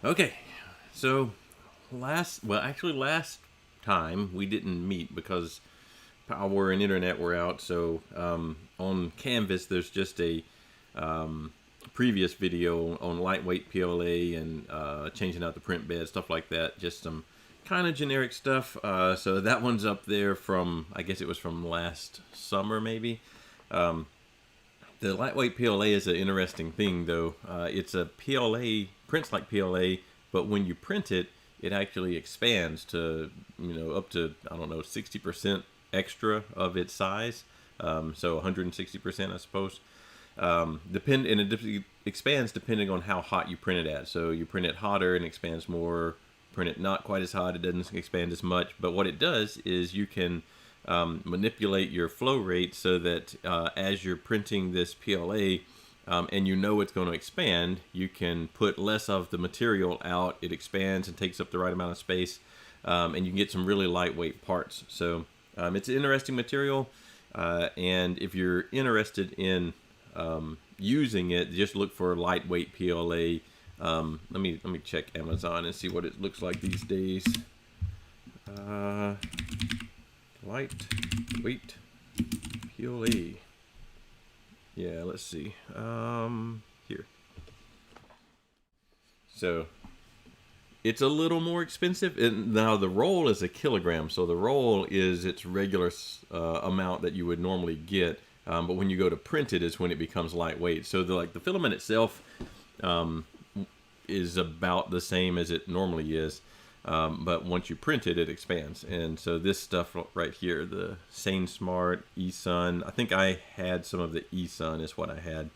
Okay, so last time we didn't meet because power and internet were out. So on Canvas, there's just a previous video on lightweight PLA and changing out the print bed, stuff like that. Just some kind of generic stuff. So that one's up there from, I guess it was from last summer, maybe. The lightweight PLA is an interesting thing, though. It's a PLA, prints like PLA, but when you print it, it actually expands to, up to, I don't know, 60% extra of its size. So 160%, I suppose. It expands depending on how hot you print it at. So you print it hotter and it expands more. Print it not quite as hot, it doesn't expand as much. But what it does is you can manipulate your flow rate so that as you're printing this PLA and you know it's going to expand, you can put less of the material out. It expands and takes up the right amount of space, and you can get some really lightweight parts. So it's an interesting material, and if you're interested in using it, just look for lightweight PLA. Let me check Amazon and see what it looks like these days. Lightweight PLA. Yeah, let's see. Here. So it's a little more expensive. And now the roll is a kilogram, so the roll is its regular amount that you would normally get. But when you go to print it is when it becomes lightweight. So the filament itself is about the same as it normally is. But once you print it, it expands. And so this stuff right here, the Sane Smart eSun, I think I had some of the eSun is what I had.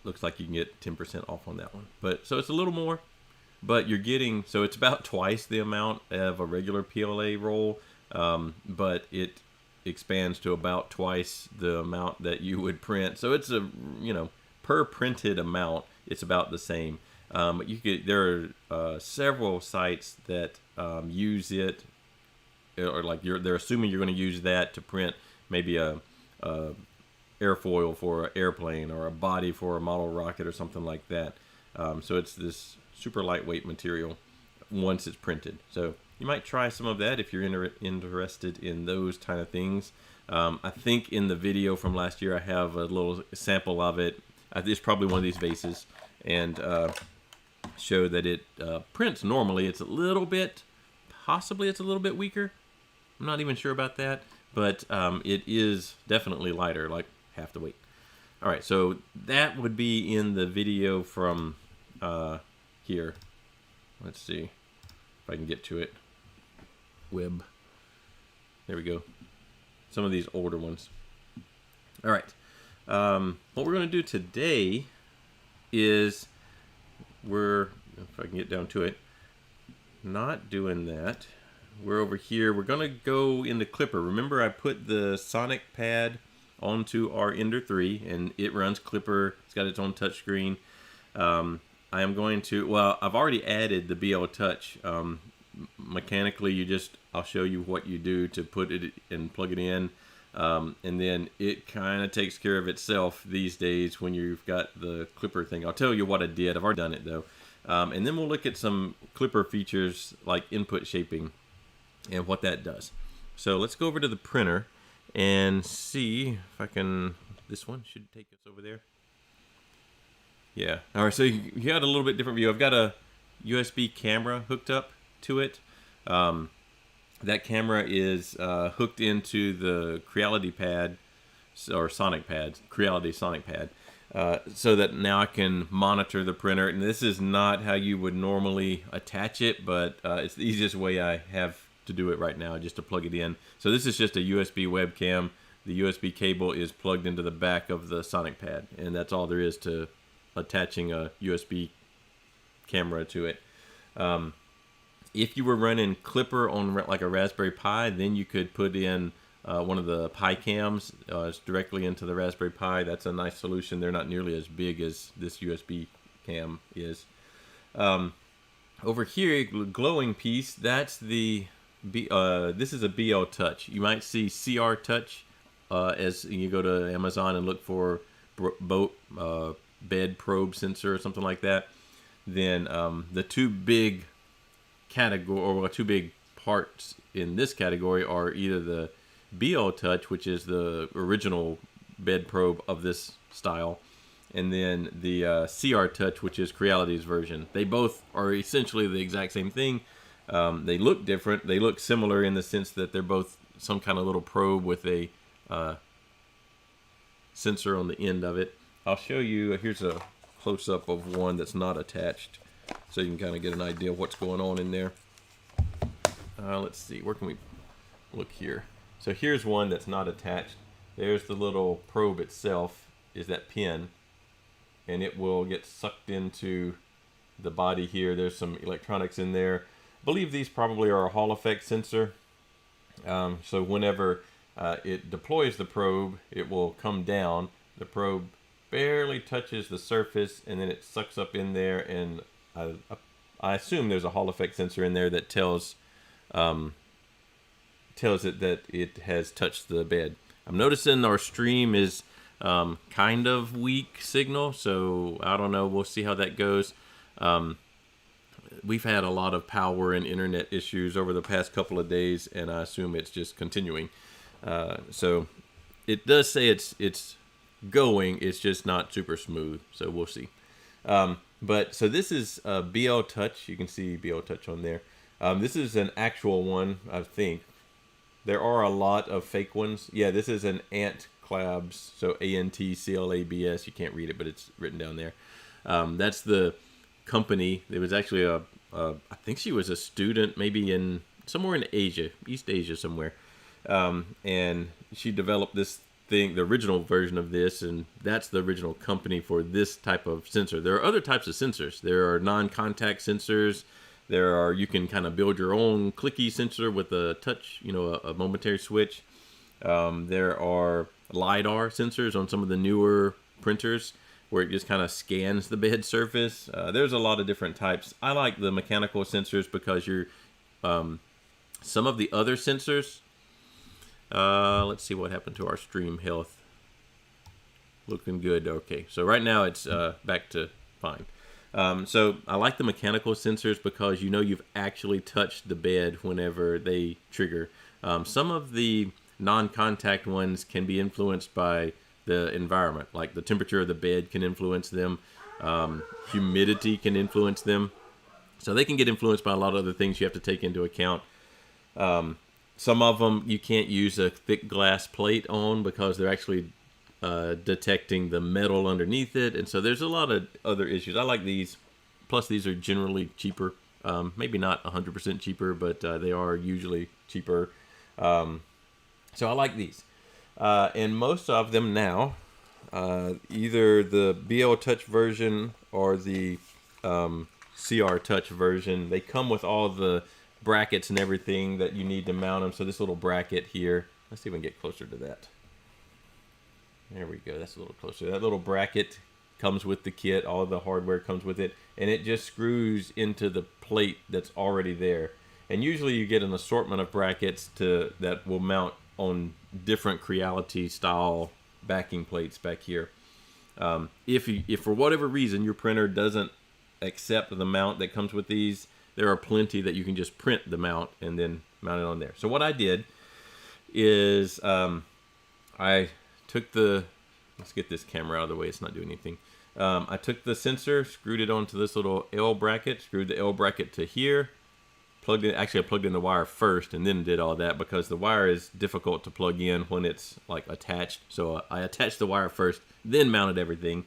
Looks like you can get 10% off on that one. But so it's a little more, but you're getting, so it's about twice the amount of a regular PLA roll, but it expands to about twice the amount that you would print. So it's per printed amount, it's about the same. But there are several sites that use it, or they're assuming you're going to use that to print maybe a airfoil for an airplane or a body for a model rocket or something like that. So it's this super lightweight material once it's printed. So you might try some of that if you're interested in those kind of things. I think in the video from last year I have a little sample of it. It's probably one of these vases, and show that it prints normally. It's a little bit, possibly it's a little bit weaker. I'm not even sure about that, but it is definitely lighter, like half the weight. All right, so that would be in the video from here. Let's see if I can get to it. Web. There we go. Some of these older ones. All right. What we're going to do today is if I can get down to it, not doing that. We're over here. We're going to go into Klipper. Remember, I put the Sonic pad onto our Ender 3, and it runs Klipper. It's got its own touchscreen. I am going to, I've already added the BLTouch. Mechanically, I'll show you what you do to put it and plug it in. And then it kind of takes care of itself these days when you've got the Klipper thing. I'll tell you what I did. I've already done it, though. And then we'll look at some Klipper features like input shaping and what that does. So let's go over to the printer and see if I can. This one should take us over there. Yeah. All right, so you got a little bit different view. I've got a USB camera hooked up to it. That camera is hooked into the Creality pad, or Sonic pad, Creality Sonic pad, so that now I can monitor the printer. And this is not how you would normally attach it, but it's the easiest way I have to do it right now, just to plug it in. So this is just a USB webcam. The USB cable is plugged into the back of the Sonic pad, and that's all there is to attaching a USB camera to it. If you were running Klipper on like a Raspberry Pi, then you could put in one of the Pi cams directly into the Raspberry Pi. That's a nice solution. They're not nearly as big as this USB cam is. Over here, glowing piece, that's the this is a BLTouch. You might see CR Touch as you go to Amazon and look for bed probe sensor or something like that. then the two big category, or two big parts in this category, are either the BLTouch, which is the original bed probe of this style, and then the Cura Touch, which is Creality's version. They both are essentially the exact same thing. They look different. They look similar in the sense that they're both some kind of little probe with a sensor on the end of it. I'll show you. Here's a close-up of one that's not attached, so you can kind of get an idea of what's going on in there. Let's see. Where can we look here? So here's one that's not attached. There's the little probe itself, is that pin, and it will get sucked into the body here. There's some electronics in there. I believe these probably are a Hall effect sensor. So whenever it deploys the probe, it will come down. The probe barely touches the surface, and then it sucks up in there, and I assume there's a Hall effect sensor in there that tells it that it has touched the bed. I'm noticing our stream is kind of weak signal, so I don't know. We'll see how that goes. We've had a lot of power and internet issues over the past couple of days, and I assume it's just continuing. So it does say it's going. It's just not super smooth, so we'll see. But so this is BLTouch. You can see BLTouch on there. This is an actual one, I think. There are a lot of fake ones. Yeah, this is an Ant Clabs, so ANTCLABS. You can't read it, but it's written down there. That's the company. It was actually I think she was a student, maybe in somewhere in Asia, East Asia somewhere, and she developed this thing, the original version of this, and that's the original company for this type of sensor. There are other types of sensors. There are non-contact sensors. You can kind of build your own clicky sensor with a touch, a momentary switch. There are LiDAR sensors on some of the newer printers where it just kind of scans the bed surface. There's a lot of different types. I like the mechanical sensors because some of the other sensors, let's see what happened to our stream health. Looking good. Okay, so right now it's back to fine. So I like the mechanical sensors because you've actually touched the bed whenever they trigger. Some of the non-contact ones can be influenced by the environment, like the temperature of the bed can influence them. Humidity can influence them. So they can get influenced by a lot of other things you have to take into account. Some of them you can't use a thick glass plate on because they're actually detecting the metal underneath it, and so there's a lot of other issues. I like these. Plus, these are generally cheaper. Maybe not 100% cheaper, but they are usually cheaper. So I like these. And most of them now, either the BLTouch version or the Cura Touch version, they come with all the brackets and everything that you need to mount them. So this little bracket here, let's see if we can get closer to that. There we go. That's a little closer. That little bracket comes with the kit. All the hardware comes with it. And it just screws into the plate that's already there. And usually you get an assortment of brackets that will mount on different Creality style backing plates back here. If for whatever reason your printer doesn't accept the mount that comes with these, there are plenty that you can just print the mount and then mount it on there. So what I did is I took let's get this camera out of the way, it's not doing anything. I took the sensor, screwed it onto this little L bracket, screwed the L bracket to here, plugged in. Actually, I plugged in the wire first and then did all that because the wire is difficult to plug in when it's like attached. So I attached the wire first, then mounted everything.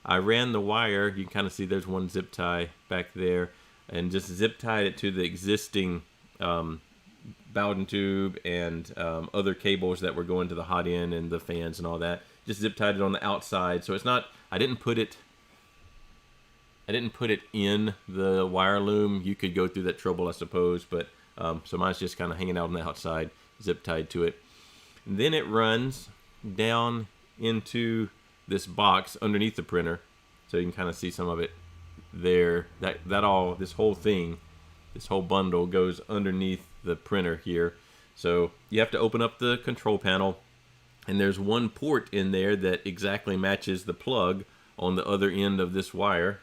I ran the wire, you can kind of see there's one zip tie back there, and just zip tied it to the existing Bowden tube and other cables that were going to the hot end and the fans and all that. Just zip tied it on the outside, so it's not. I didn't put it in the wire loom. You could go through that trouble, I suppose, but so mine's just kind of hanging out on the outside, zip tied to it. And then it runs down into this box underneath the printer, so you can kind of see some of it there. This whole bundle goes underneath the printer here. So you have to open up the control panel, and there's one port in there that exactly matches the plug on the other end of this wire.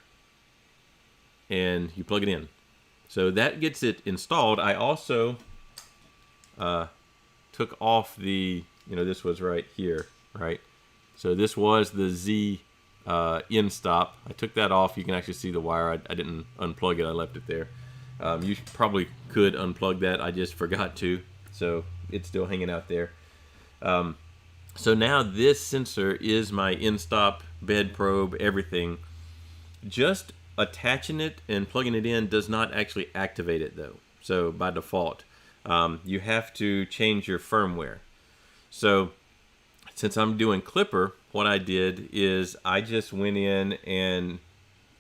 and you plug it in. So that gets it installed. I also took off the, this was right here, right? So this was the Z in stop. I took that off. You can actually see the wire. I didn't unplug it. I left it there. You probably could unplug that. I just forgot to. So it's still hanging out there. So now this sensor is my in-stop, bed probe, everything. Just attaching it and plugging it in does not actually activate it though. So by default, you have to change your firmware. So since I'm doing Klipper, what I did is I just went in and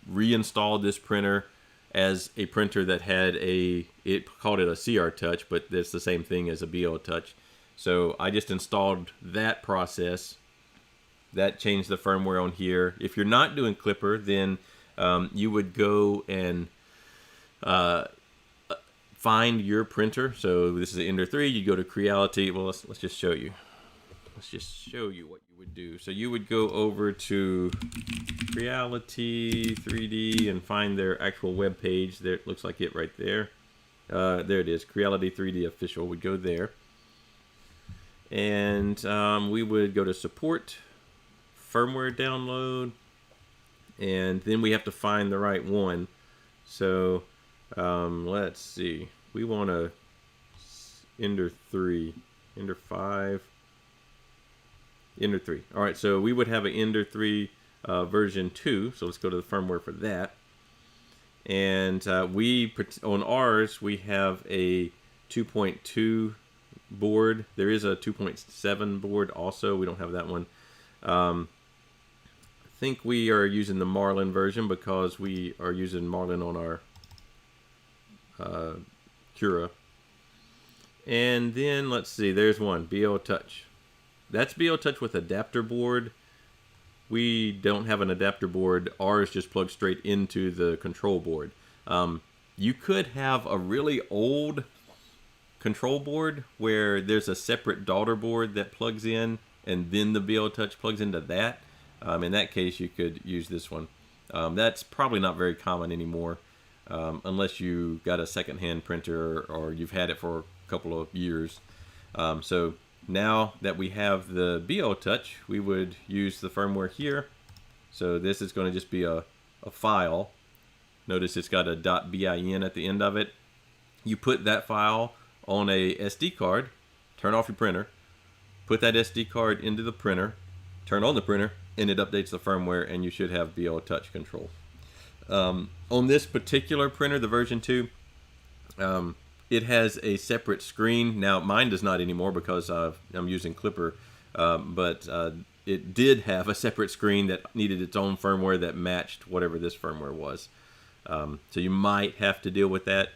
reinstalled this printer as a printer that had it called it a CRTouch, but it's the same thing as a BLTouch. So I just installed that process. That changed the firmware on here. If you're not doing Klipper, then you would go and find your printer. So this is an Ender 3. You go to Creality. Well, let's just show you. Let's just show you what you would do. So you would go over to Creality 3D and find their actual web page. There, it looks like it right there. There it is. Creality 3D official. We'd go there. And we would go to support, firmware download, and then we have to find the right one. So let's see. We want a Ender 3, Ender 5, Ender 3. All right, so we would have an Ender 3 version 2. So let's go to the firmware for that. And on ours, we have a 2.2 board. There is a 2.7 board also. We don't have that one. I think we are using the Marlin version because we are using Marlin on our Cura. And then let's see, there's one, BLTouch. That's BLTouch with adapter board. We don't have an adapter board. Ours just plugs straight into the control board. You could have a really old control board where there's a separate daughter board that plugs in, and then the BLTouch plugs into that. In that case, you could use this one. That's probably not very common anymore, unless you got a secondhand printer or you've had it for a couple of years. So now that we have the BLTouch, we would use the firmware here. So this is going to just be a file. Notice it's got a .bin at the end of it. You put that file on a SD card, turn off your printer, put that SD card into the printer, turn on the printer, and it updates the firmware, and you should have BLTouch control. On this particular printer, the version 2, it has a separate screen. Now mine does not anymore because I'm using Klipper, but it did have a separate screen that needed its own firmware that matched whatever this firmware was. So you might have to deal with that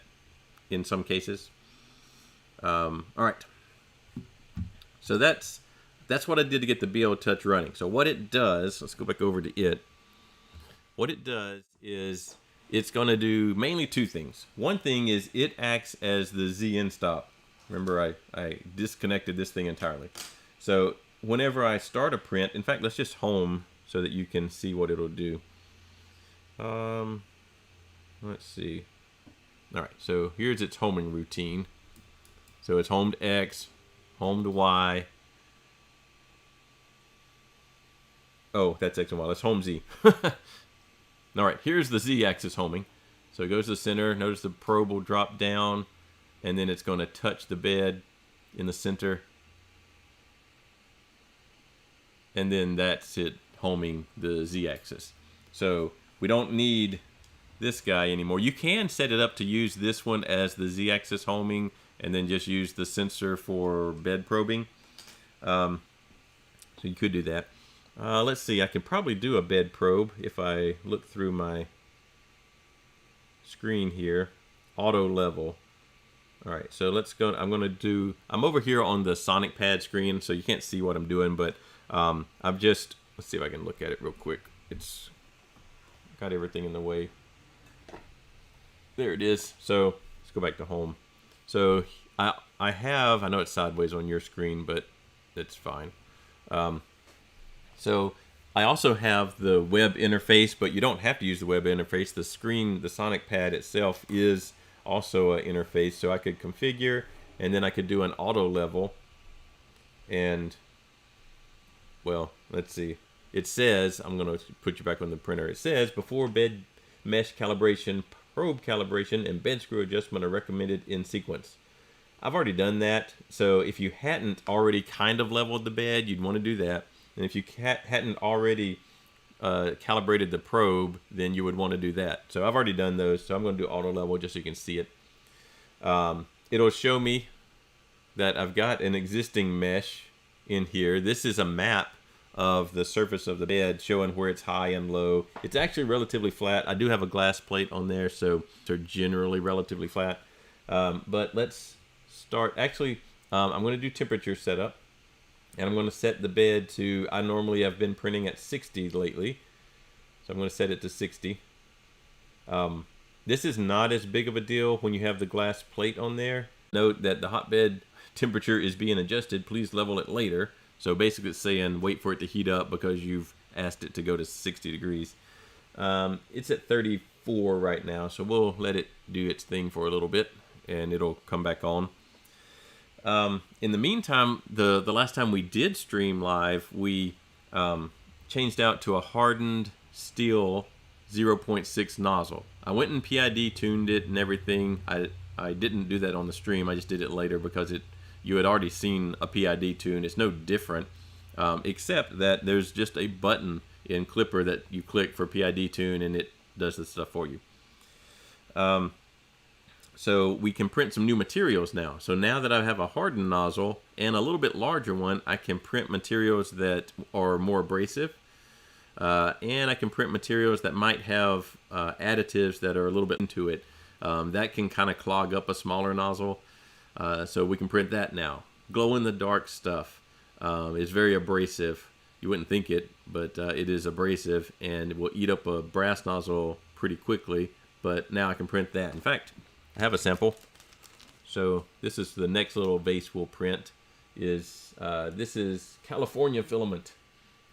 in some cases. All right. So that's what I did to get the BLTouch running. So what it does, let's go back over to it. What it does is it's going to do mainly two things. One thing is it acts as the Z in stop. Remember, I disconnected this thing entirely. So whenever I start a print, in fact, let's just home so that you can see what it'll do. Let's see. All right, so here's its homing routine. So it's home to X, home to Y. Oh, that's X and Y. Let's home Z. All right, here's the Z-axis homing. So it goes to the center. Notice the probe will drop down, and then it's going to touch the bed in the center. And then that's it homing the Z-axis. So we don't need this guy anymore. You can set it up to use this one as the Z-axis homing and then just use the sensor for bed probing. So you could do that. Let's see, I can probably do a bed probe if I look through my screen here. Auto level. All right, so let's go. I'm over here on the Sonic Pad screen, so you can't see what I'm doing, but let's see if I can look at it real quick. It's got everything in the way. There it is. So let's go back to home. So I know it's sideways on your screen, but it's fine. So I also have the web interface, but you don't have to use the web interface. The screen, the Sonic pad itself is also an interface, so I could configure, and then I could do an auto level. And, well, let's see. It says, I'm going to put you back on the printer. It says, before bed mesh calibration, probe calibration, and bed screw adjustment are recommended in sequence. I've already done that, so if you hadn't already kind of leveled the bed, you'd want to do that. And if you hadn't already calibrated the probe, then you would want to do that. So I've already done those, so I'm going to do auto level just so you can see it. It'll show me that I've got an existing mesh in here. This is a map of the surface of the bed showing where it's high and low. It's actually relatively flat. I do have a glass plate on there, so they're generally relatively flat. But let's start. Actually, I'm going to do temperature setup. And I'm going to set the bed to, I normally have been printing at 60 lately. So I'm going to set it to 60. This is not as big of a deal when you have the glass plate on there. Note that the hotbed temperature is being adjusted. Please level it later. So basically it's saying wait for it to heat up because you've asked it to go to 60 degrees. It's at 34 right now, so we'll let it do its thing for a little bit and it'll come back on. In the meantime, the last time we did stream live, we changed out to a hardened steel 0.6 nozzle. I went and PID tuned it and everything. I didn't do that on the stream. I just did it later because you had already seen a PID tune. It's no different, except that there's just a button in Klipper that you click for PID tune and it does the stuff for you. So we can print some new materials now. So now that I have a hardened nozzle and a little bit larger one, I can print materials that are more abrasive. And I can print materials that might have additives that are a little bit into it. That can kind of clog up a smaller nozzle. So we can print that now. Glow-in-the-dark stuff is very abrasive. You wouldn't think it, but it is abrasive and it will eat up a brass nozzle pretty quickly. But now I can print that. In fact, I have a sample. So this is the next little vase we'll print. This is California filament,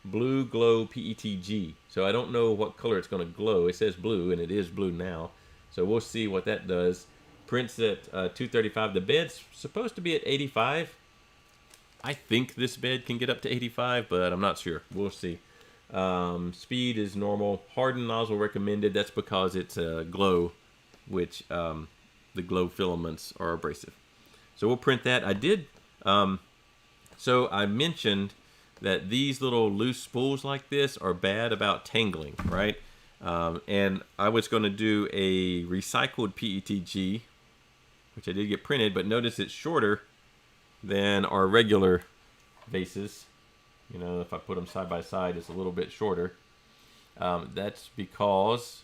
blue glow PETG. So I don't know what color it's going to glow. It says blue, and it is blue now. So we'll see what that does. Prints at 235. The bed's supposed to be at 85. I think this bed can get up to 85, but I'm not sure. We'll see. Speed is normal. Hardened nozzle recommended. That's because it's a glow, which the glow filaments are abrasive. So we'll print that. I did. So I mentioned that these little loose spools like this are bad about tangling, right? And I was going to do a recycled PETG, which I did get printed, but notice it's shorter than our regular vases. You know, if I put them side by side, it's a little bit shorter. That's because,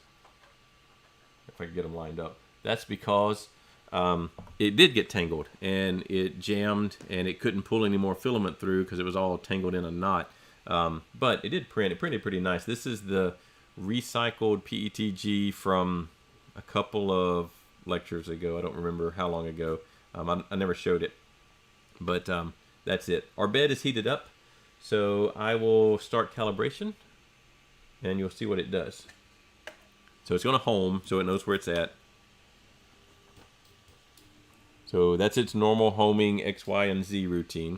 if I can get them lined up, that's because it did get tangled and it jammed and it couldn't pull any more filament through because it was all tangled in a knot. But it did print. It printed pretty nice. This is the recycled PETG from a couple of lectures ago. I don't remember how long ago. I never showed it. But that's it. Our bed is heated up. So I will start calibration and you'll see what it does. So it's going to home so it knows where it's at. So that's its normal homing X, Y, and Z routine.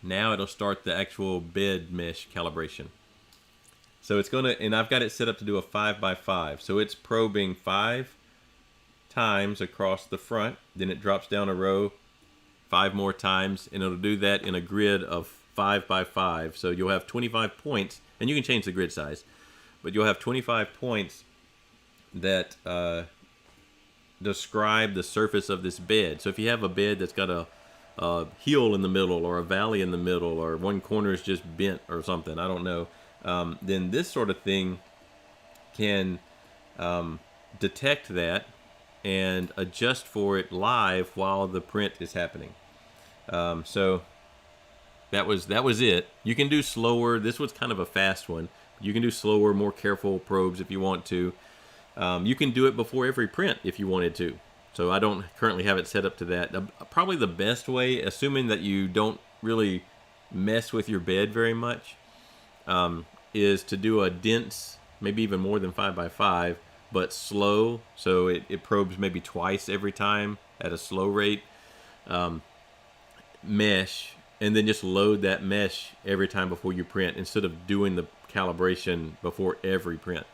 Now it'll start the actual bed mesh calibration. So it's going to, and I've got it set up to do a 5x5. So it's probing 5 times across the front. Then it drops down a row 5 more times, and it'll do that in a grid of 5x5. So you'll have 25 points, and you can change the grid size, but you'll have 25 points that describe the surface of this bed. So if you have a bed that's got a hill in the middle or a valley in the middle or one corner is just bent or something, I don't know, then this sort of thing can detect that and adjust for it live while the print is happening. So that was it. You can do slower. This was kind of a fast one. You can do slower, more careful probes if you want to. You can do it before every print if you wanted to. So I don't currently have it set up to that. Probably the best way, assuming that you don't really mess with your bed very much, is to do a dense, maybe even more than 5x5, but slow. So it probes maybe twice every time at a slow rate. Mesh, and then just load that mesh every time before you print instead of doing the calibration before every print.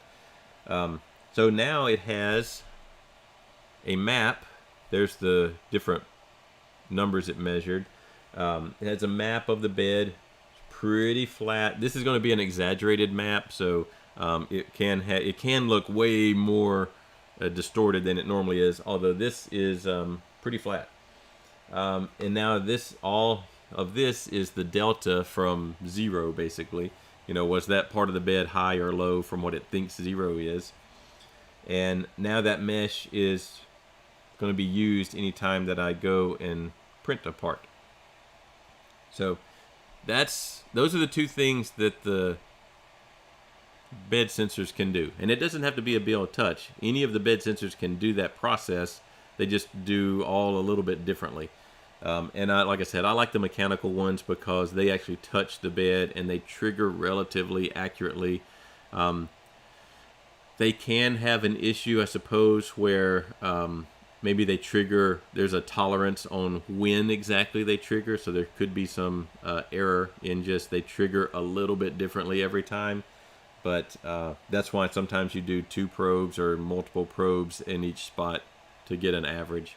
So now it has a map. There's the different numbers it measured. It has a map of the bed. It's pretty flat. This is going to be an exaggerated map, so it can look way more distorted than it normally is. Although this is pretty flat. And now all of this is the delta from 0, basically. Was that part of the bed high or low from what it thinks 0 is? And now that mesh is going to be used anytime that I go and print a part. So those are the two things that the bed sensors can do. And it doesn't have to be a BLTouch. Any of the bed sensors can do that process. They just do all a little bit differently. And like I said, I like the mechanical ones because they actually touch the bed and they trigger relatively accurately. They can have an issue, I suppose, where maybe there's a tolerance on when exactly they trigger, so there could be some error in just they trigger a little bit differently every time. But that's why sometimes you do 2 probes or multiple probes in each spot to get an average.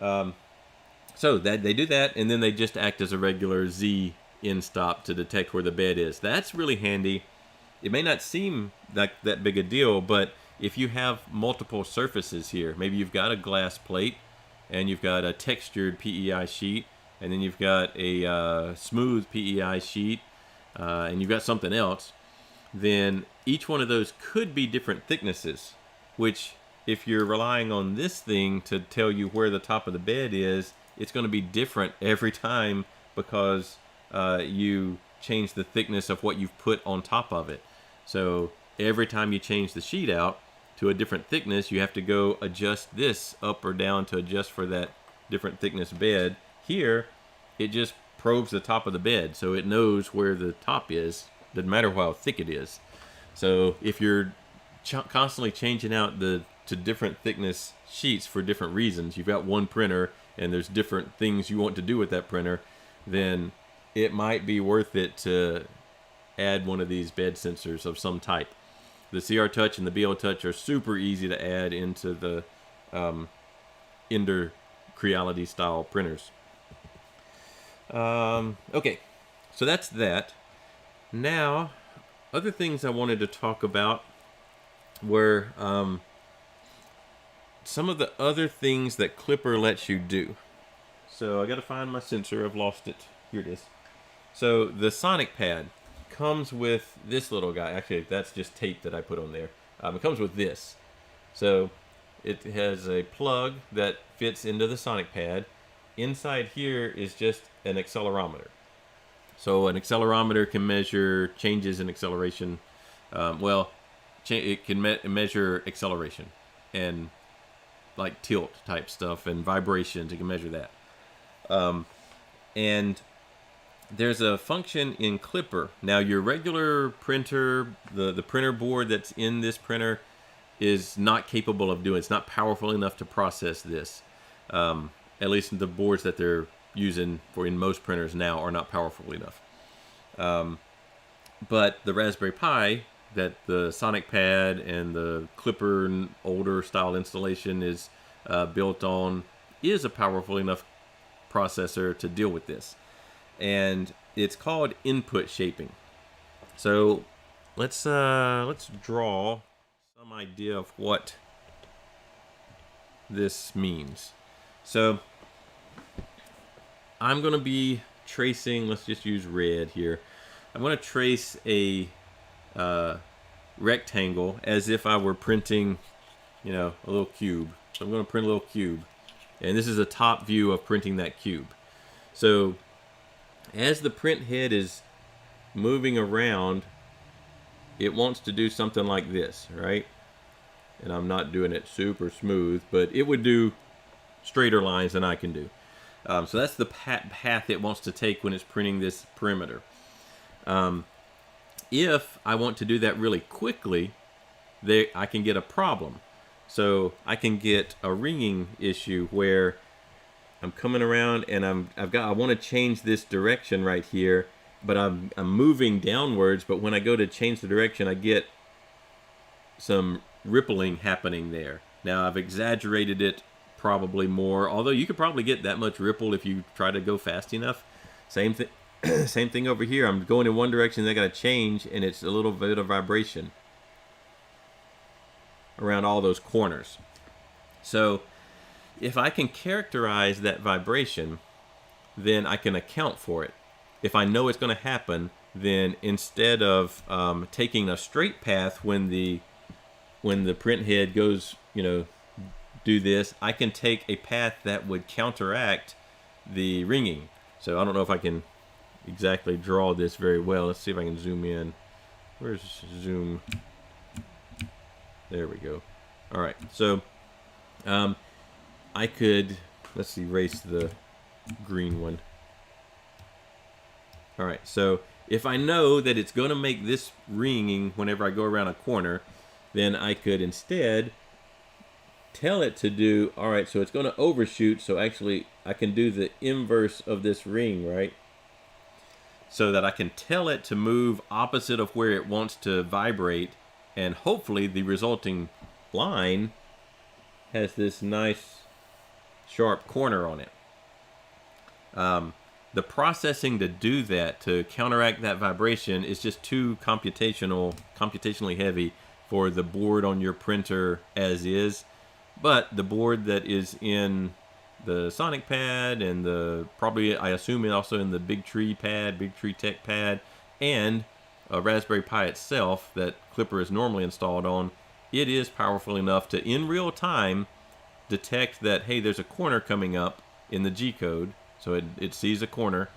So that they do that, and then they just act as a regular Z in stop to detect where the bed is. That's really handy. It may not seem like that big a deal, but if you have multiple surfaces here, maybe you've got a glass plate, and you've got a textured PEI sheet, and then you've got a smooth PEI sheet, and you've got something else, then each one of those could be different thicknesses, which if you're relying on this thing to tell you where the top of the bed is, it's going to be different every time because you change the thickness of what you've put on top of it. So every time you change the sheet out to a different thickness, you have to go adjust this up or down to adjust for that different thickness bed. Here, it just probes the top of the bed, so it knows where the top is. Doesn't matter how thick it is. So if you're constantly changing out to different thickness sheets for different reasons, you've got one printer and there's different things you want to do with that printer, then it might be worth it to add one of these bed sensors of some type. The CR-Touch and the BLTouch are super easy to add into the Ender Creality style printers. Okay, so that's that. Now, other things I wanted to talk about were some of the other things that Klipper lets you do. So I got to find my sensor. I've lost it. Here it is. So the Sonic pad comes with this little guy. Actually, that's just tape that I put on there. It comes with this. So it has a plug that fits into the Sonic pad. Inside here is just an accelerometer. So an accelerometer can measure changes in acceleration. It can measure acceleration and like tilt type stuff and vibrations. It can measure that. And there's a function in Klipper. Now your regular printer, the printer board that's in this printer is not capable of doing. It's not powerful enough to process this. At least the boards that they're using in most printers now are not powerful enough. But the Raspberry Pi that the Sonic pad and the Klipper older style installation is built on is a powerful enough processor to deal with this. And it's called input shaping. So let's draw some idea of what this means. So I'm going to be tracing, let's just use red here. I'm going to trace a rectangle as if I were printing, a little cube. So I'm going to print a little cube. And this is a top view of printing that cube. So as the print head is moving around, it wants to do something like this, right? and I'm not doing it super smooth, but it would do straighter lines than I can do. So that's the path it wants to take when it's printing this perimeter. If I want to do that really quickly, I can get a problem. So I can get a ringing issue where I'm coming around and I want to change this direction right here, but I'm moving downwards. But when I go to change the direction, I get some rippling happening there. Now I've exaggerated it probably more, although you could probably get that much ripple if you try to go fast enough. Same thing. Same thing over here. I'm going in one direction, then I got to change, and it's a little bit of vibration around all those corners. So if I can characterize that vibration, then I can account for it. If I know it's going to happen, then instead of taking a straight path when the print head goes, do this, I can take a path that would counteract the ringing. So I don't know if I can exactly draw this very well. Let's see if I can zoom in. Where's zoom? There we go. All right, so I could, let's erase the green one. All right, so if I know that it's going to make this ringing whenever I go around a corner, then I could instead tell it to do, all right, so it's going to overshoot, so actually I can do the inverse of this ring, right? So that I can tell it to move opposite of where it wants to vibrate, and hopefully the resulting line has this nice sharp corner on it. The processing to do that, to counteract that vibration, is just too computationally heavy for the board on your printer as is. But the board that is in the Sonic pad and probably I assume also in the Big Tree pad, Big Tree Tech pad, and a Raspberry Pi itself that Klipper is normally installed on, it is powerful enough to in real time detect that, hey, there's a corner coming up in the G code. So it sees a corner.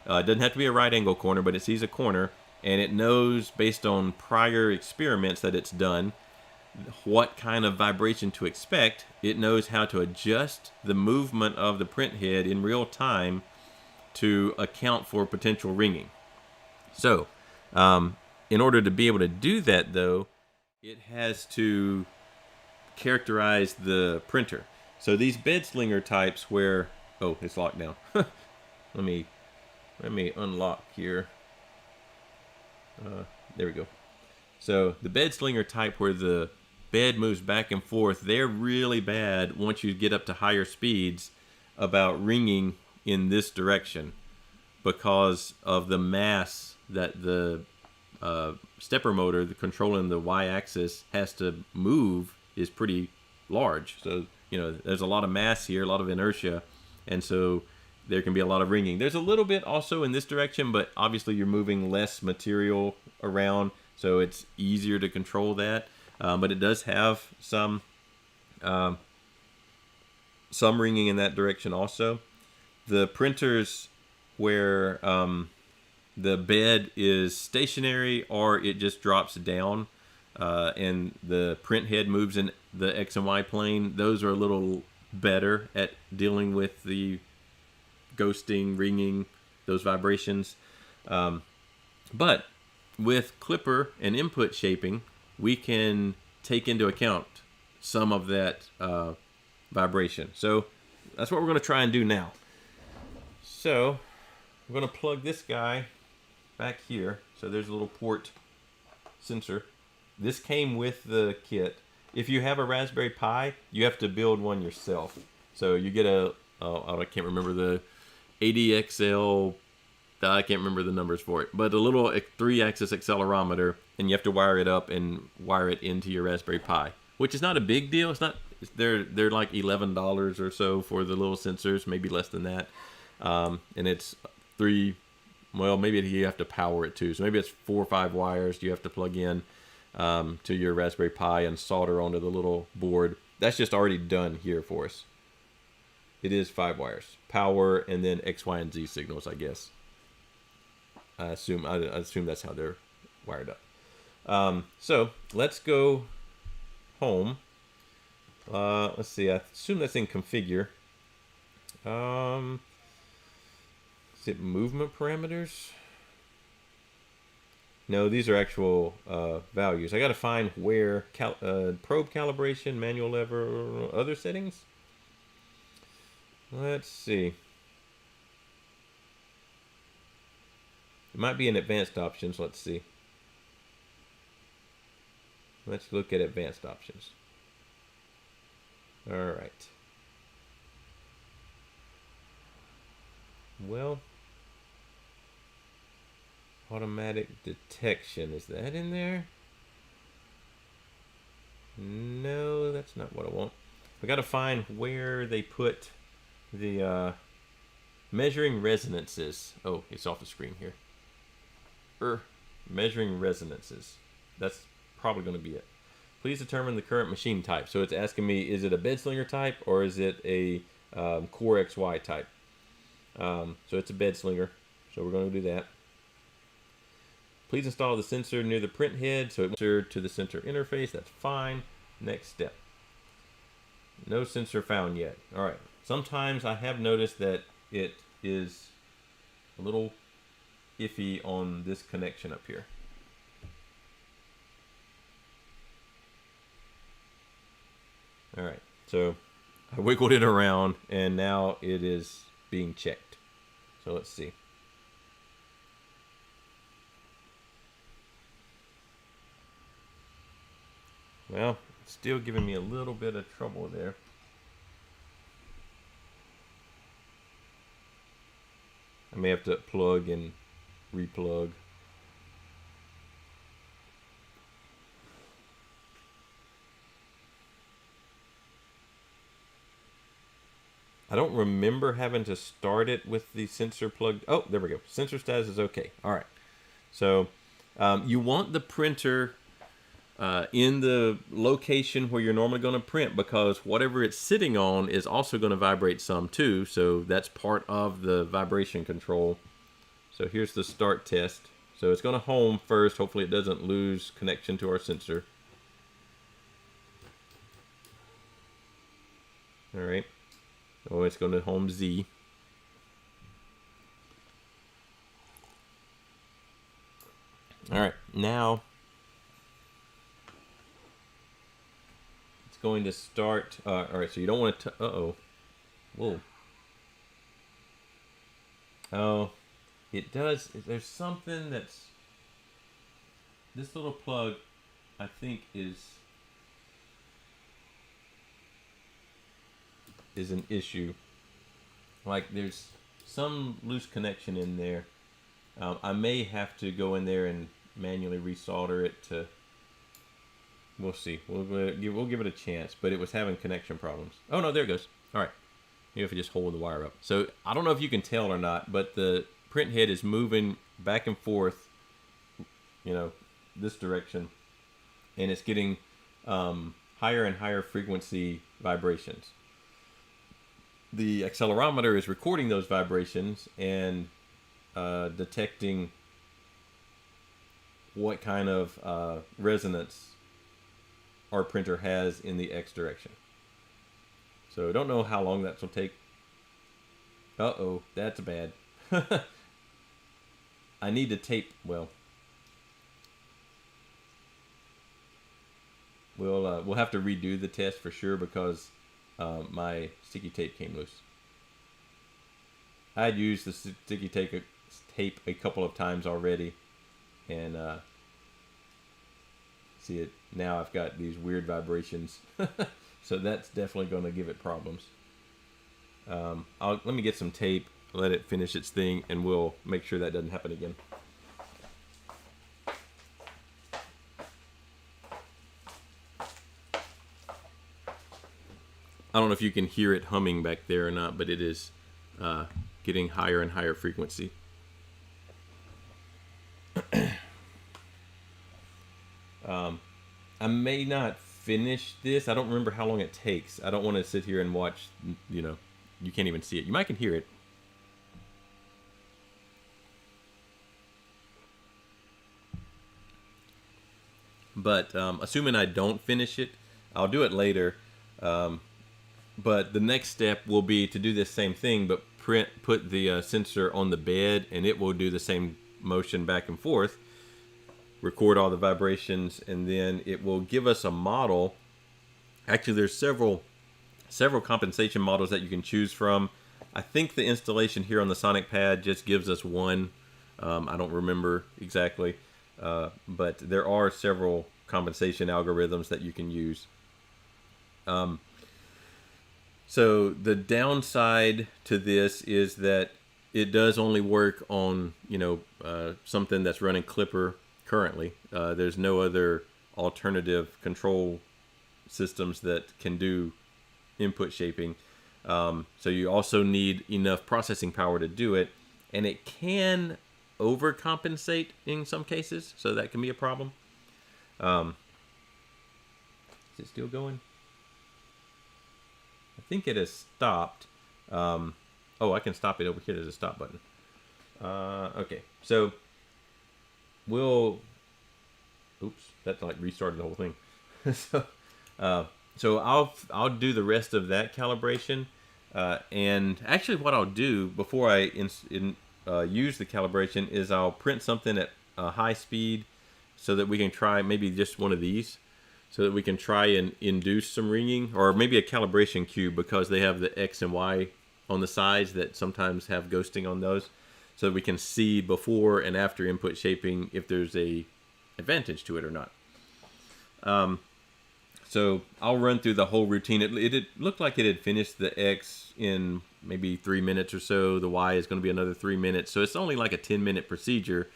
It doesn't have to be a right angle corner, but it sees a corner, and it knows based on prior experiments that it's done what kind of vibration to expect. It knows how to adjust the movement of the print head in real time to account for potential ringing. So in order to be able to do that, though, it has to characterize the printer. So these bed slinger types where, oh, it's locked down. let me unlock here. There we go. So the bed slinger type where the bed moves back and forth, they're really bad once you get up to higher speeds about ringing in this direction because of the mass that the stepper motor, the controlling the y-axis, has to move is pretty large. So, there's a lot of mass here, a lot of inertia, and so there can be a lot of ringing. There's a little bit also in this direction, but obviously you're moving less material around, so it's easier to control that. But it does have some ringing in that direction also. The printers where the bed is stationary or it just drops down and the print head moves in the X and Y plane, those are a little better at dealing with the ghosting, ringing, those vibrations. But with Klipper and input shaping, we can take into account some of that vibration. So that's what we're going to try and do now. So we're going to plug this guy back here. So there's a little port sensor. This came with the kit. If you have a Raspberry Pi, you have to build one yourself. So you get I can't remember the ADXL, I can't remember the numbers for it, but a little 3-axis accelerometer, and you have to wire it up and wire it into your Raspberry Pi, which is not a big deal. It's not. They're like $11 or so for the little sensors, maybe less than that. And it's maybe you have to power it too. So maybe it's 4 or 5 wires you have to plug in to your Raspberry Pi and solder onto the little board. That's just already done here for us. It is 5 wires, power, and then X, Y, and Z signals, I guess. I assume that's how they're wired up. So let's go home Let's see. I assume that's in configure. Is it movement parameters? No, these are actual values. I got to find where probe calibration, manual lever, other settings. Let's see. It might be in advanced options. Let's see. Let's look at advanced options. All right. Well, automatic detection, is that in there? No, that's not what I want. I got to find where they put the measuring resonances. Oh, it's off the screen here. Measuring resonances. That's probably going to be it. Please determine the current machine type. So it's asking me, is it a bed slinger type or is it a Core XY type? So it's a bed slinger. So we're going to do that. Please install the sensor near the print head so it's to the sensor interface. That's fine. Next step. No sensor found yet. All right. Sometimes I have noticed that it is a little iffy on this connection up here. All right. So I wiggled it around and now it is being checked. So let's see. Well, it's still giving me a little bit of trouble there. I may have to plug and replug. I don't remember having to start it with the sensor plugged. Oh, there we go. Sensor status is okay. All right. So you want the printer in the location where you're normally going to print, because whatever it's sitting on is also going to vibrate some too. So that's part of the vibration control. So here's the start test. So it's going to home first. Hopefully it doesn't lose connection to our sensor. All right. Oh, it's going to home Z. All right. Now it's going to start. All right. So you don't want to. Uh-oh. Whoa. Oh, it does. There's something that's. This little plug, I think, is an issue. Like there's some loose connection in there. I may have to go in there and manually resolder it to. We'll see. We'll give it a chance. But it was having connection problems. Oh no, there it goes. All right. Maybe if I just hold the wire up. So I don't know if you can tell or not, but the print head is moving back and forth. You know, this direction, and it's getting higher and higher frequency vibrations. The accelerometer is recording those vibrations and detecting what kind of resonance our printer has in the X direction. So I don't know how long that will take. Uh-oh, that's bad. I need to tape. Well, we'll have to redo the test for sure, because my sticky tape came loose. I had used the sticky tape a couple of times already, and see it now. I've got these weird vibrations, so that's definitely going to give it problems. Let me get some tape, let it finish its thing, and we'll make sure that doesn't happen again. I don't know if you can hear it humming back there or not, but it is getting higher and higher frequency. I may not finish this. I don't remember how long it takes. I don't want to sit here and watch, you know, you can't even see it. You might can hear it. But assuming I don't finish it, I'll do it later. But the next step will be to do this same thing, but put the sensor on the bed, and it will do the same motion back and forth, record all the vibrations, and then it will give us a model. Actually, there's several compensation models that you can choose from. I think the installation here on the Sonic Pad just gives us one. I don't remember exactly, but there are several compensation algorithms that you can use. So the downside to this is that it does only work on, something that's running Klipper currently. There's no other alternative control systems that can do input shaping. So you also need enough processing power to do it, and it can overcompensate in some cases, so that can be a problem. Is it still going? I think it has stopped. Oh, I can stop it over here. There's a stop button. Okay, so oops, that like restarted the whole thing. So I'll do the rest of that calibration, and actually what I'll do before I use the calibration is I'll print something at high speed so that we can try maybe just one of these, so that we can try and induce some ringing, or maybe a calibration cube, because they have the X and Y on the sides that sometimes have ghosting on those, so that we can see before and after input shaping if there's a advantage to it or not. So I'll run through the whole routine. It looked like it had finished the X in maybe 3 minutes or so. The Y is going to be another 3 minutes. So it's only like a 10-minute procedure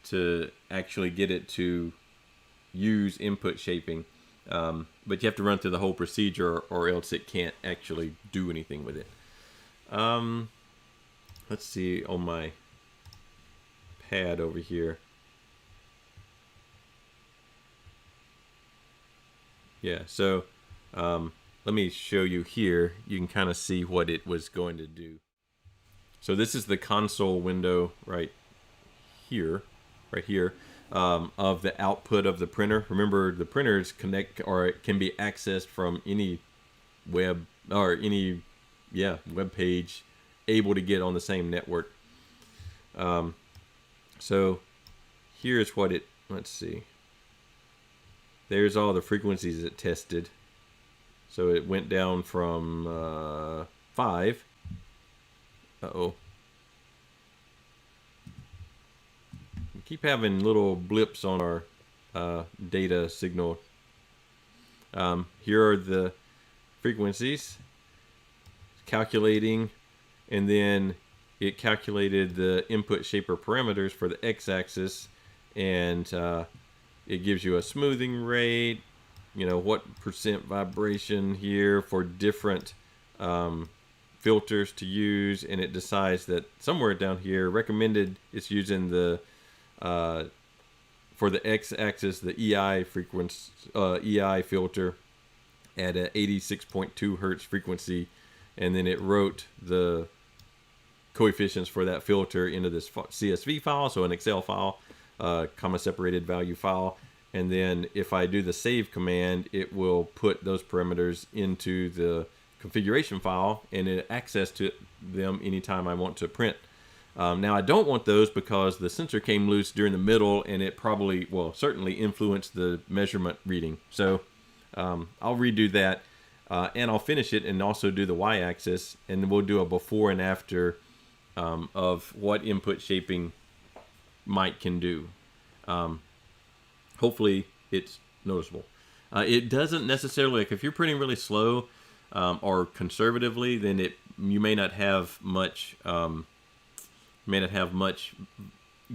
to actually get it to use input shaping. But you have to run through the whole procedure, or else it can't actually do anything with it. Let's see on my pad over here. Yeah, so let me show you here. You can kind of see what it was going to do. So this is the console window right here, of the output of the printer. Remember, the printers connect, or it can be accessed from any web page able to get on the same network. So here's what it, let's see. There's all the frequencies it tested. So it went down from 5. Uh-oh. We keep having little blips on our data signal. Here are the frequencies. Calculating, and then it calculated the input shaper parameters for the x-axis, and it gives you a smoothing rate, what percent vibration here for different filters to use, and it decides that somewhere down here, recommended it's using the for the x-axis, the EI frequency, EI filter at a 86.2 hertz frequency, and then it wrote the coefficients for that filter into this CSV file, so an Excel file, comma separated value file, and then if I do the save command, it will put those parameters into the configuration file, and it access to them anytime I want to print. Now I don't want those because the sensor came loose during the middle, and it probably, well, certainly influenced the measurement reading. So I'll redo that, and I'll finish it and also do the y-axis, and we'll do a before and after of what input shaping can do. Hopefully it's noticeable. It doesn't necessarily, like if you're printing really slow or conservatively, then you may not have much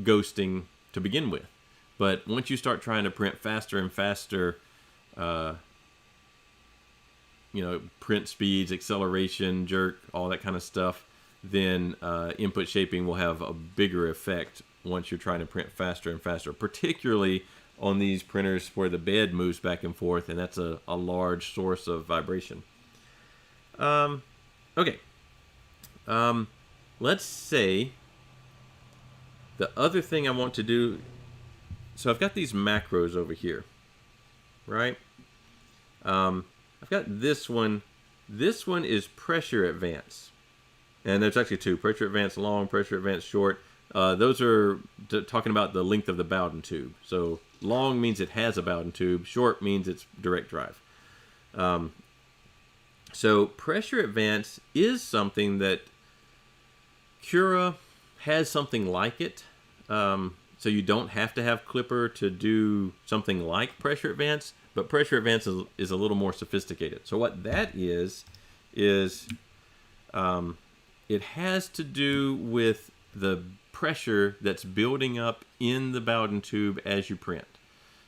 ghosting to begin with. But once you start trying to print faster and faster, print speeds, acceleration, jerk, all that kind of stuff, then input shaping will have a bigger effect once you're trying to print faster and faster, particularly on these printers where the bed moves back and forth, and that's a large source of vibration. Okay. Let's say the other thing I want to do, so I've got these macros over here, right? I've got this one. This one is pressure advance. And there's actually two: pressure advance long, pressure advance short. Those are talking about the length of the Bowden tube. So long means it has a Bowden tube. Short means it's direct drive. So pressure advance is something that Cura has something like it. So you don't have to have Klipper to do something like pressure advance, but pressure advance is a little more sophisticated. So what that is it has to do with the pressure that's building up in the Bowden tube as you print.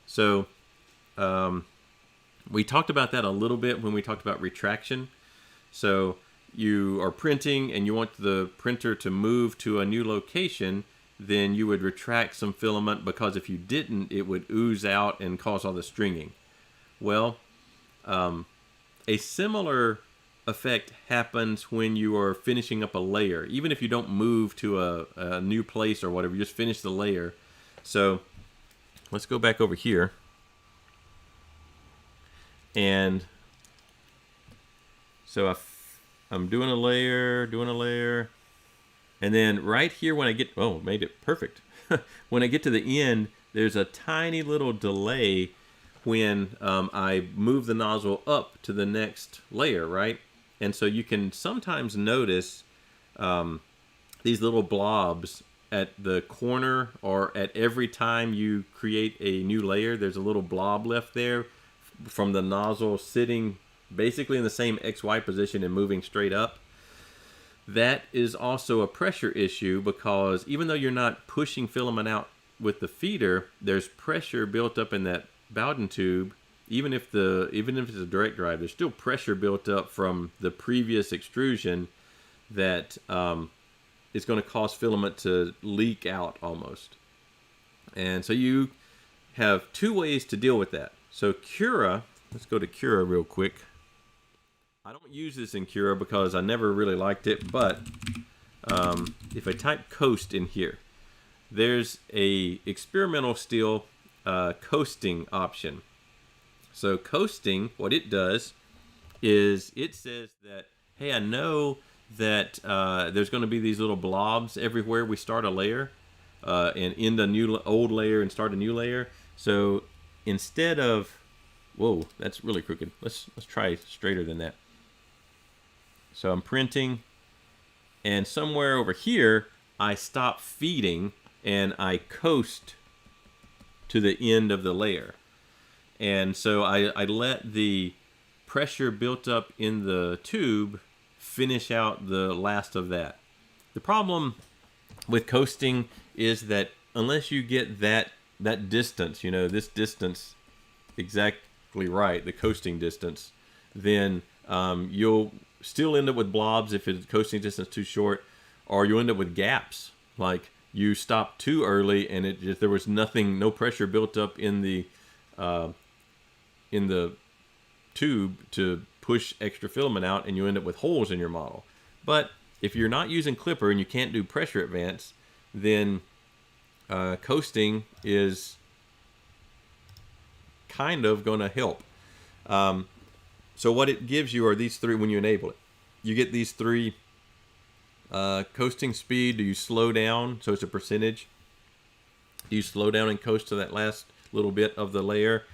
So we talked about that a little bit when we talked about retraction. So you are printing and you want the printer to move to a new location, then you would retract some filament, because if you didn't, it would ooze out and cause all the stringing. Well, a similar effect happens when you are finishing up a layer. Even if you don't move to a new place or whatever, you just finish the layer. So let's go back over here. And so I'm doing a layer, and then right here when I get, oh, made it perfect. When I get to the end, there's a tiny little delay when I move the nozzle up to the next layer, right? And so you can sometimes notice these little blobs at the corner, or at every time you create a new layer, there's a little blob left there from the nozzle sitting basically in the same XY position and moving straight up. That is also a pressure issue, because even though you're not pushing filament out with the feeder, there's pressure built up in that Bowden tube. Even if it's a direct drive, there's still pressure built up from the previous extrusion that is going to cause filament to leak out almost. And so you have two ways to deal with that. So Cura, let's go to Cura real quick. I don't use this in Cura because I never really liked it, but if I type coast in here, there's a experimental steel coasting option. So coasting, what it does is it says that, hey, I know that there's going to be these little blobs everywhere we start a layer, and end the old layer and start a new layer. So instead of, whoa, that's really crooked. Let's try straighter than that. So I'm printing, and somewhere over here, I stop feeding and I coast to the end of the layer. And so I let the pressure built up in the tube finish out the last of that. The problem with coasting is that unless you get that distance, this distance exactly right, the coasting distance, then you'll still end up with blobs if it's coasting distance too short, or you end up with gaps, like you stopped too early and there was no pressure built up in the tube to push extra filament out, and you end up with holes in your model. But if you're not using Klipper and you can't do pressure advance, then coasting is kind of going to help. So what it gives you are these three. When you enable it, you get these three: coasting speed. Do you slow down? So it's a percentage. Do you slow down and coast to that last little bit of the layer?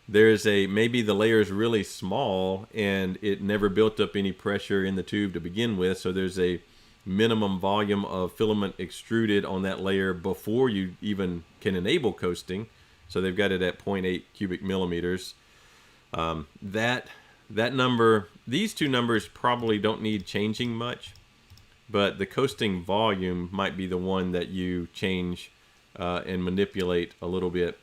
There's maybe the layer is really small and it never built up any pressure in the tube to begin with, so there's a minimum volume of filament extruded on that layer before you even can enable coasting. So they've got it at 0.8 cubic millimeters. That number, these two numbers probably don't need changing much, but the coasting volume might be the one that you change and manipulate a little bit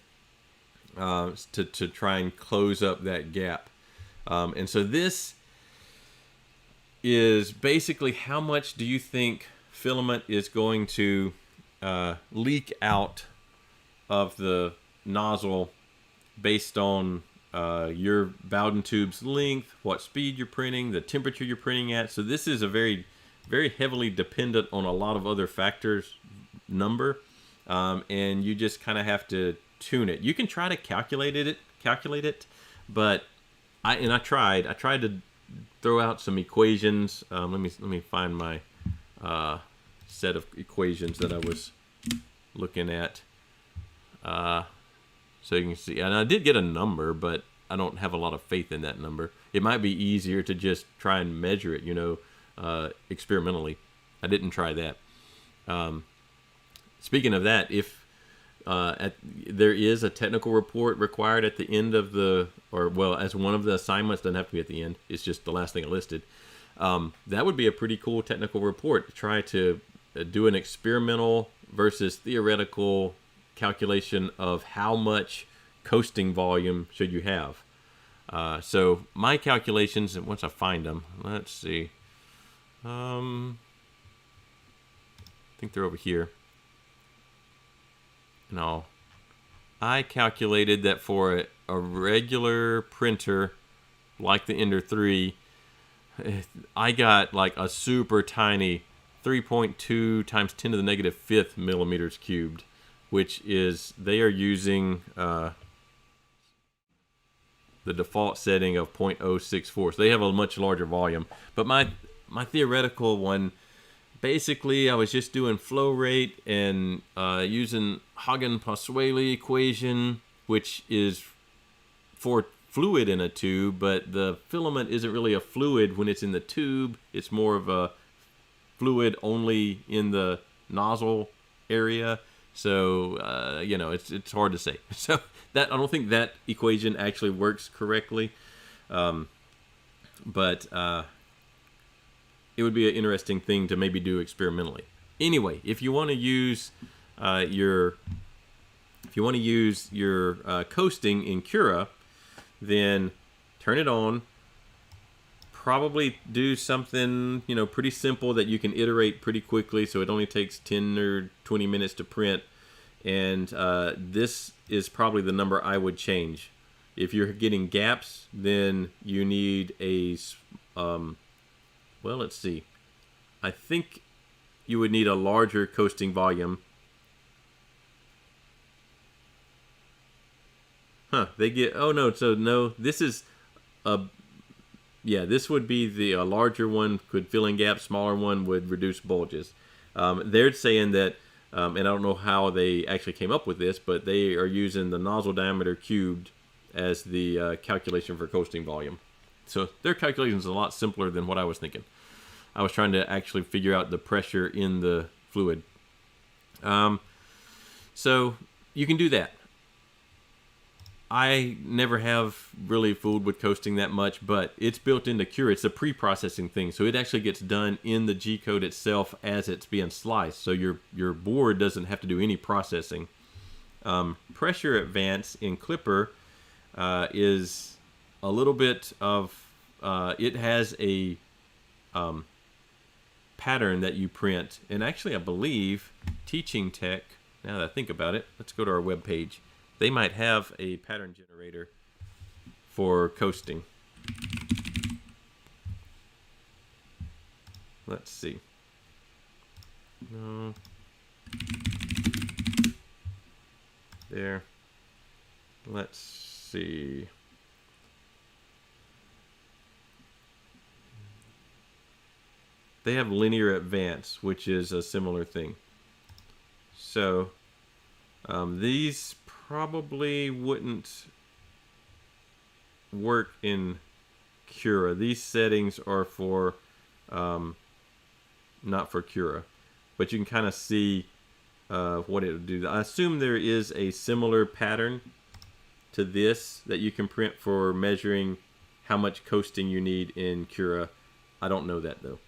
to try and close up that gap. And so this is basically how much do you think filament is going to leak out of the nozzle based on your Bowden tube's length, what speed you're printing, the temperature you're printing at. So this is a very, very heavily dependent on a lot of other factors number, and you just kind of have to tune it. You can try to calculate it, but I tried to throw out some equations. Let me find my set of equations that I was looking at, so you can see. And I did get a number, but I don't have a lot of faith in that number. It might be easier to just try and measure it, experimentally. I didn't try that. Speaking of that, if there is a technical report required at the end of as one of the assignments, doesn't have to be at the end. It's just the last thing I listed. That would be a pretty cool technical report to try to do an experimental versus theoretical calculation of how much coasting volume should you have. So my calculations, and once I find them, let's see. I think they're over here. No, I calculated that for a regular printer like the Ender 3, I got like a super tiny 3.2 times 10 to the negative fifth millimeters cubed, which is, they are using the default setting of 0.064. So they have a much larger volume. But my theoretical one, basically, I was just doing flow rate and using Hagen-Pasquale equation, which is for fluid in a tube, but the filament isn't really a fluid when it's in the tube. It's more of a fluid only in the nozzle area. So, it's hard to say. So that, I don't think that equation actually works correctly. But it would be an interesting thing to maybe do experimentally. Anyway, if you want to use your coasting in Cura, then turn it on. Probably do something pretty simple that you can iterate pretty quickly, so it only takes 10 or 20 minutes to print. And this is probably the number I would change. If you're getting gaps, then you need a well, let's see. I think you would need a larger coasting volume. This is this would be the larger one could fill in gaps, smaller one would reduce bulges. They're saying that, and I don't know how they actually came up with this, but they are using the nozzle diameter cubed as the calculation for coasting volume. So their calculation is a lot simpler than what I was thinking. I was trying to actually figure out the pressure in the fluid. So you can do that. I never have really fooled with coasting that much, but it's built into Cura. It's a pre-processing thing, so it actually gets done in the G-code itself as it's being sliced. So your board doesn't have to do any processing. Pressure advance in Klipper is a little bit of it has a pattern that you print, and actually I believe Teaching Tech, now that I think about it, let's go to our web page. They might have a pattern generator for coasting. Let's see. No. There. Let's see. They have linear advance, which is a similar thing. So these probably wouldn't work in Cura. These settings are for not for Cura, but you can kind of see what it would do. I assume there is a similar pattern to this that you can print for measuring how much coasting you need in Cura. I don't know that though.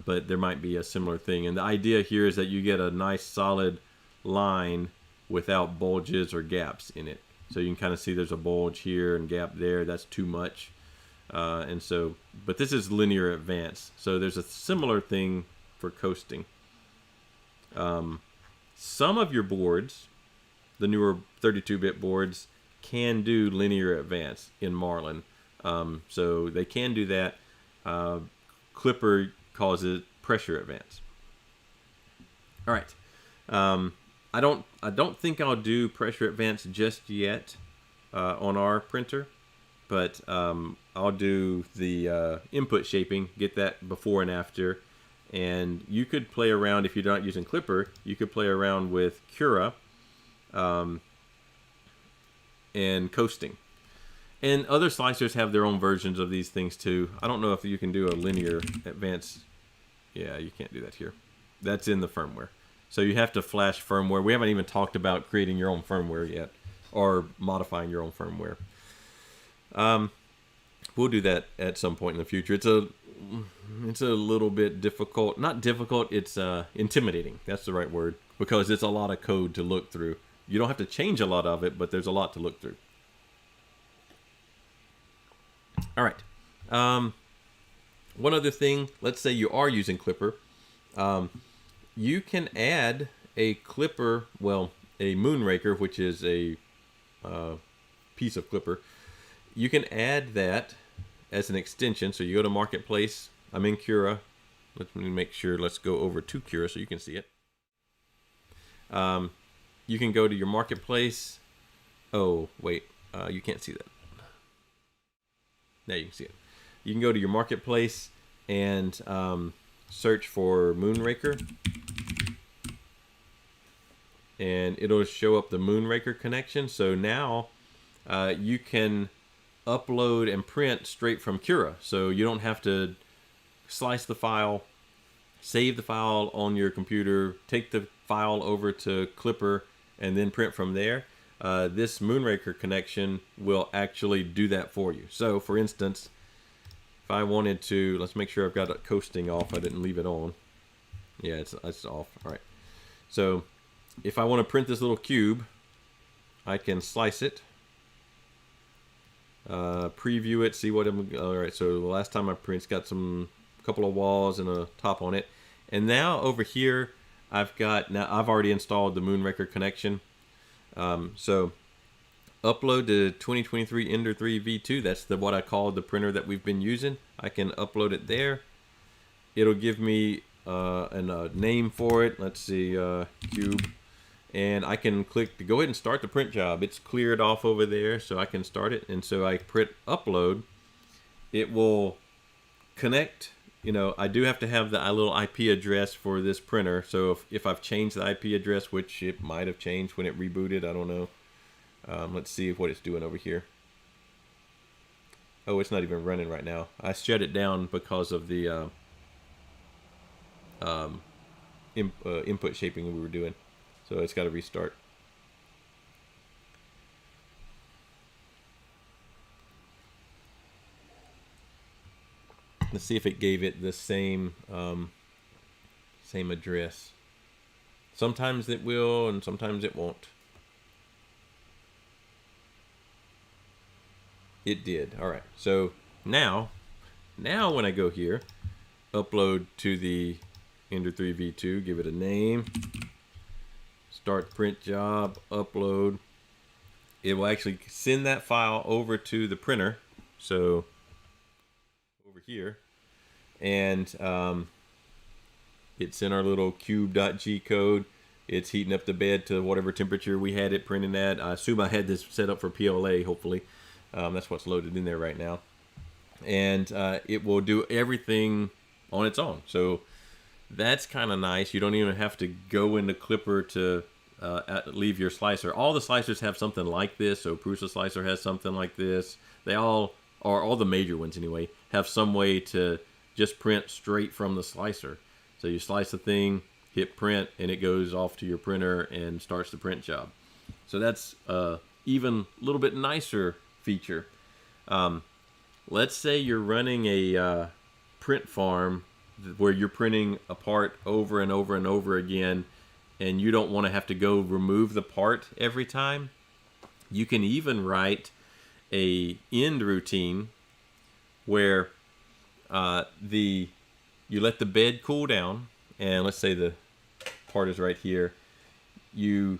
But there might be a similar thing. And the idea here is that you get a nice solid line without bulges or gaps in it. So you can kind of see there's a bulge here and gap there. That's too much. But this is linear advance. So there's a similar thing for coasting. Some of your boards, the newer 32-bit boards, can do linear advance in Marlin. So they can do that. Klipper calls it pressure advance. All right. I don't think I'll do pressure advance just yet on our printer, but I'll do the input shaping, get that before and after. And you could play around, if you're not using Klipper, you could play around with Cura and coasting. And other slicers have their own versions of these things too. I don't know if you can do a linear advanced. Yeah, you can't do that here. That's in the firmware. So you have to flash firmware. We haven't even talked about creating your own firmware yet, or modifying your own firmware. We'll do that at some point in the future. It's a little bit difficult. Not difficult, it's intimidating. That's the right word, because it's a lot of code to look through. You don't have to change a lot of it, but there's a lot to look through. All right. One other thing, let's say you are using Klipper. You can add a Klipper, well, a Moonraker, which is a piece of Klipper. You can add that as an extension. So you go to Marketplace. I'm in Cura. Let me make sure. Let's go over to Cura so you can see it. You can go to your Marketplace. Oh, wait. You can't see that. Now you can see it. You can go to your Marketplace and search for Moonraker. And it'll show up the Moonraker connection. So now you can upload and print straight from Cura. So you don't have to slice the file, save the file on your computer, take the file over to Klipper, and then print from there. This Moonraker connection will actually do that for you. So for instance, if I wanted to, let's make sure I've got it coasting off. I didn't leave it on. Yeah, it's off. All right. So if I want to print this little cube, I can slice it, preview it, see what I'm. All right. So the last time I printed, it's got couple of walls and a top on it. And now over here, I've already installed the Moonraker connection. So upload the 2023 Ender 3 V2. That's what I call the printer that we've been using. I can upload it there. It'll give me a name for it. Let's see, cube. And I can click to go ahead and start the print job. It's cleared off over there, so I can start it. And so I print upload. It will connect. You know, I do have to have the little IP address for this printer. So if I've changed the IP address, which it might have changed when it rebooted, I don't know. Let's see what it's doing over here. Oh, it's not even running right now. I shut it down because of the input shaping we were doing. So it's got to restart. Let's see if it gave it the same address. Sometimes it will, and sometimes it won't. It did. All right. So now when I go here, upload to the Ender 3 V2, give it a name, start print job, upload. It will actually send that file over to the printer. So over here, and it's in our little cube.g code. It's heating up the bed to whatever temperature we had it printing at. I assume I had this set up for PLA, hopefully. That's what's loaded in there right now. And it will do everything on its own. So that's kind of nice. You don't even have to go into Klipper to leave your slicer. All the slicers have something like this. So Prusa slicer has something like this. They all, or all the major ones anyway, have some way to just print straight from the slicer. So you slice the thing, hit print, and it goes off to your printer and starts the print job. So that's even a little bit nicer feature. Let's say you're running a print farm where you're printing a part over and over and over again, and you don't want to have to go remove the part every time. You can even write a end routine where you let the bed cool down, and let's say the part is right here. You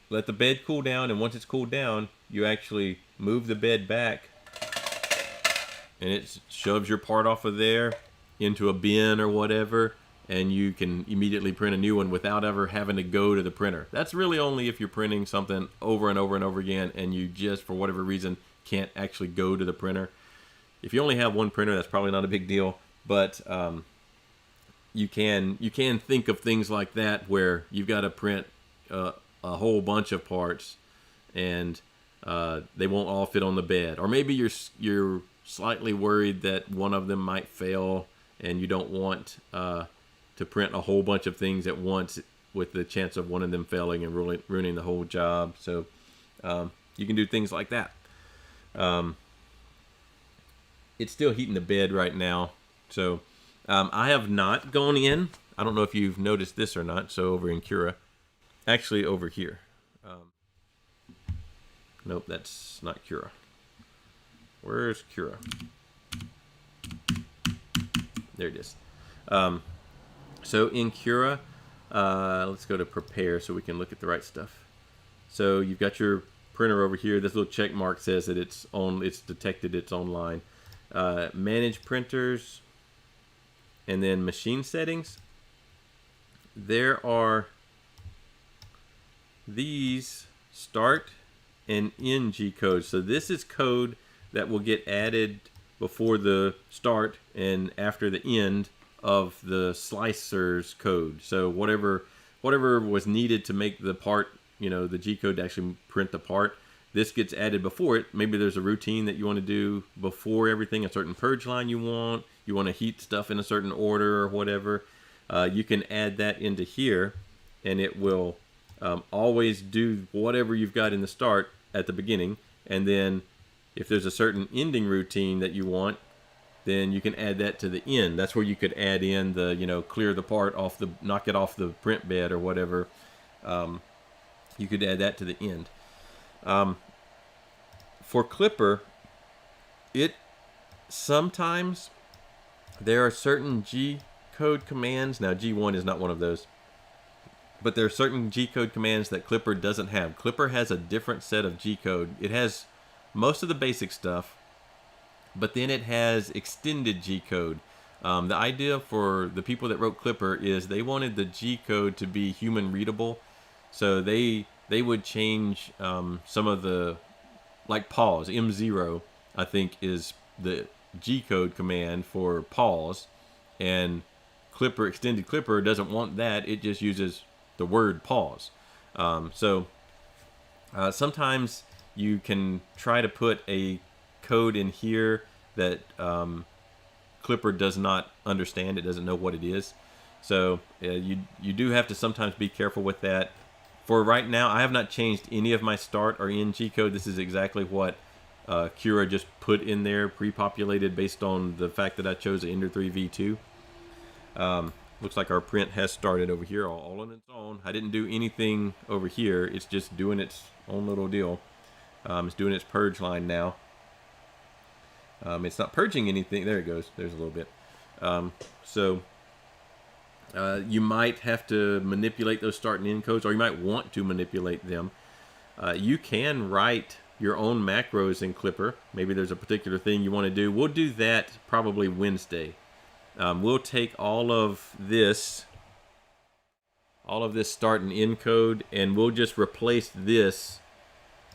let the bed cool down, and once it's cooled down, you actually move the bed back, and it shoves your part off of there into a bin or whatever, and you can immediately print a new one without ever having to go to the printer. That's really only if you're printing something over and over and over again, and you just, for whatever reason, can't actually go to the printer. If you only have one printer, that's probably not a big deal, but you can think of things like that where you've got to print a whole bunch of parts, and they won't all fit on the bed, or maybe you're slightly worried that one of them might fail, and you don't want to print a whole bunch of things at once with the chance of one of them failing and ruining the whole job. So you can do things like that. It's still heating the bed right now, so I have not gone in. I don't know if you've noticed this or not. So over in Cura, actually over here. Nope, that's not Cura. Where's Cura? There it is. So in Cura, let's go to prepare so we can look at the right stuff. So you've got your printer over here. This little check mark says that it's on. It's detected. It's online. Manage printers, and then machine settings. There are these start and end G codes. So this is code that will get added before the start and after the end of the slicer's code. So whatever was needed to make the part, the G code to actually print the part, this gets added before it. Maybe there's a routine that you want to do before everything, a certain purge line you want to heat stuff in a certain order or whatever. You can add that into here, and it will always do whatever you've got in the start at the beginning, and then if there's a certain ending routine that you want, then you can add that to the end. That's where you could add in the, clear the part off knock it off the print bed or whatever. You could add that to the end. For Klipper, sometimes there are certain G code commands. Now G1 is not one of those, but there are certain G code commands that Klipper doesn't have. Klipper has a different set of G code. It has most of the basic stuff, but then it has extended G code. The idea for the people that wrote Klipper is they wanted the G code to be human readable, so they would change some of the, like pause. M0 I think is the G code command for pause, and Klipper, extended Klipper, doesn't want that. It just uses the word pause. Sometimes you can try to put a code in here that Klipper does not understand. It doesn't know what it is. So you do have to sometimes be careful with that. For right now, I have not changed any of my start or end G code. This is exactly what Cura just put in there, pre-populated based on the fact that I chose the Ender 3 V2. Looks like our print has started over here all on its own. I didn't do anything over here. It's just doing its own little deal. It's doing its purge line now. It's not purging anything. There it goes. There's a little bit. You might have to manipulate those start and end codes, or you might want to manipulate them. You can write your own macros in Klipper. Maybe there's a particular thing you want to do. We'll do that probably Wednesday. We'll take all of this start and end code, and we'll just replace this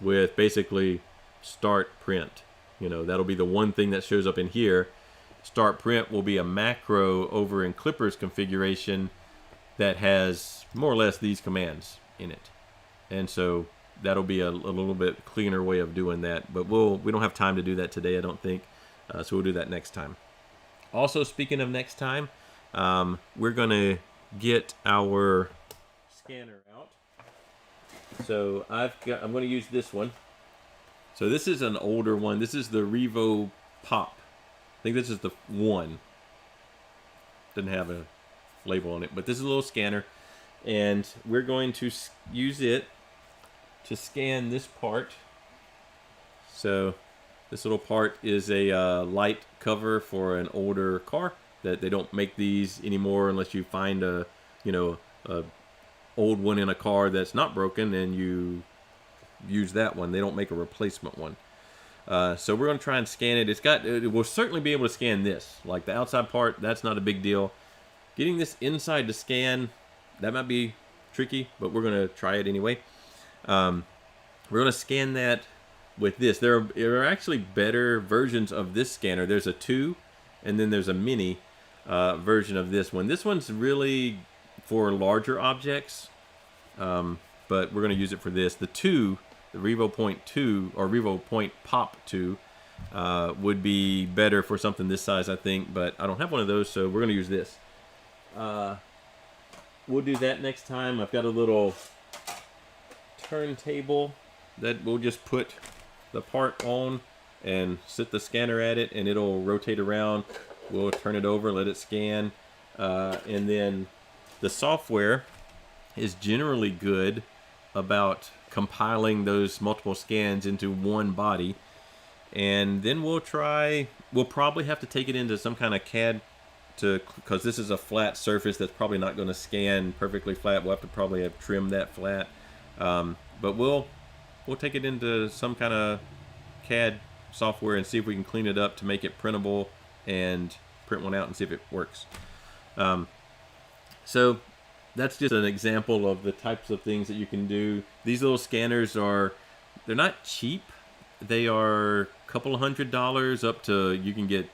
with basically start print. That'll be the one thing that shows up in here. Start print will be a macro over in Klipper's configuration that has more or less these commands in it, and so that'll be a little bit cleaner way of doing that. But we don't have time to do that today, I don't think. So we'll do that next time. Also, speaking of next time, we're gonna get our scanner out. So I'm going to use this one. So this is an older one. This is the Revo Pop. I think this is the one. Doesn't have a label on it, but this is a little scanner, and we're going to use it to scan this part. So this little part is a light cover for an older car. That they don't make these anymore unless you find a old one in a car that's not broken and you use that one. They don't make a replacement one. So we're going to try and scan it. It will certainly be able to scan this. Like the outside part, that's not a big deal. Getting this inside to scan, that might be tricky, but we're going to try it anyway. We're going to scan that with this. There are actually better versions of this scanner. There's a 2, and then there's a mini version of this one. This one's really for larger objects, but we're going to use it for this. The 2, the Revo Point 2 or Revo Point Pop 2 would be better for something this size, I think, but I don't have one of those, so we're going to use this. We'll do that next time. I've got a little turntable that we'll just put the part on and sit the scanner at it, and it'll rotate around. We'll turn it over, let it scan, and then the software is generally good about compiling those multiple scans into one body. And then we'll probably have to take it into some kind of CAD because this is a flat surface that's probably not going to scan perfectly flat. We'll have to probably have trimmed that flat. But we'll take it into some kind of CAD software and see if we can clean it up to make it printable and print one out and see if it works. So that's just an example of the types of things that you can do. These little scanners they're not cheap. They are a couple $100 up to, you can get,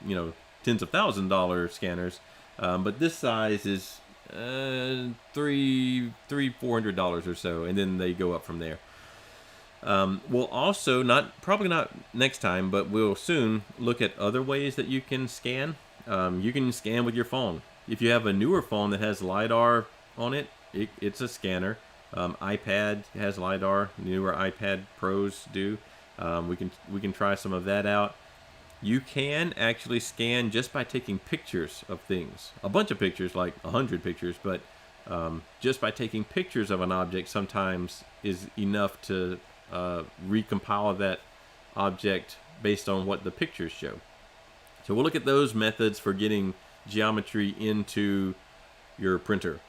tens of $1,000 scanners. But this size is $400 or so, and then they go up from there. We'll also, probably not next time, but we'll soon look at other ways that you can scan. You can scan with your phone. If you have a newer phone that has LiDAR on it, it's a scanner. iPad has LiDAR. Newer iPad Pros do. We can try some of that out. You can actually scan just by taking pictures of things. A bunch of pictures, like 100 pictures, but just by taking pictures of an object sometimes is enough to recompile that object based on what the pictures show. So we'll look at those methods for getting geometry into your printer.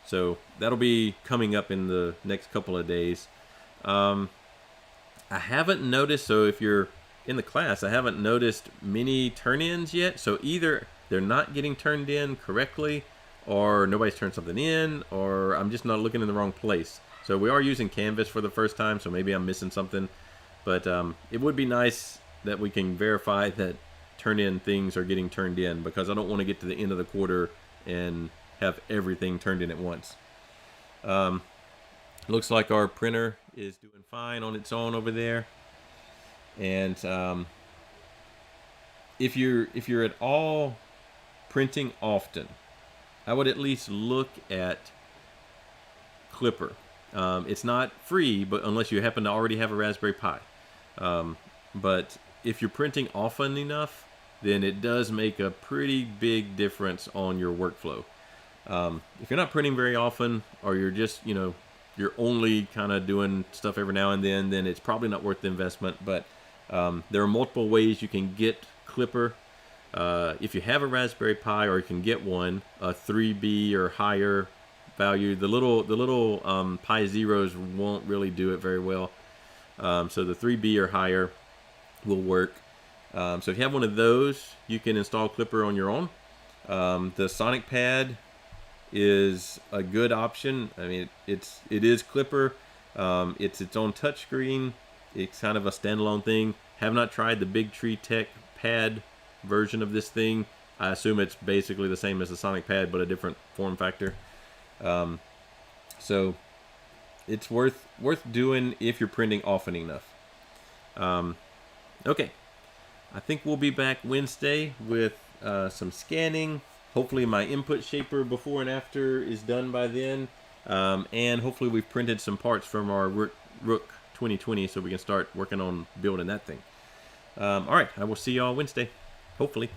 So that'll be coming up in the next couple of days. I haven't noticed, so if you're in the class, I haven't noticed many turn-ins yet. So either they're not getting turned in correctly, or nobody's turned something in, or I'm just not looking in the wrong place. So we are using Canvas for the first time, so maybe I'm missing something. But it would be nice that we can verify that turn-in things are getting turned in, because I don't want to get to the end of the quarter and have everything turned in at once. Looks like our printer is doing fine on its own over there. And if you're at all printing often, I would at least look at Klipper. It's not free, but unless you happen to already have a Raspberry Pi. But if you're printing often enough, then it does make a pretty big difference on your workflow. If you're not printing very often, or you're just, you're only kind of doing stuff every now and then it's probably not worth the investment. But there are multiple ways you can get Klipper. If you have a Raspberry Pi, or you can get one, a 3B or higher value. The little Pi Zeros won't really do it very well. So the 3B or higher will work. So if you have one of those, you can install Klipper on your own. The Sonic Pad is a good option. I mean, it is Klipper. It's its own touchscreen. It's kind of a standalone thing. Have not tried the Big Tree Tech Pad version of this thing. I assume it's basically the same as the Sonic Pad, but a different form factor. So it's worth doing if you're printing often enough. Okay, I think we'll be back Wednesday with some scanning. Hopefully my input shaper before and after is done by then. And hopefully we've printed some parts from our Rook 2020 so we can start working on building that thing. All right, I will see y'all Wednesday, hopefully.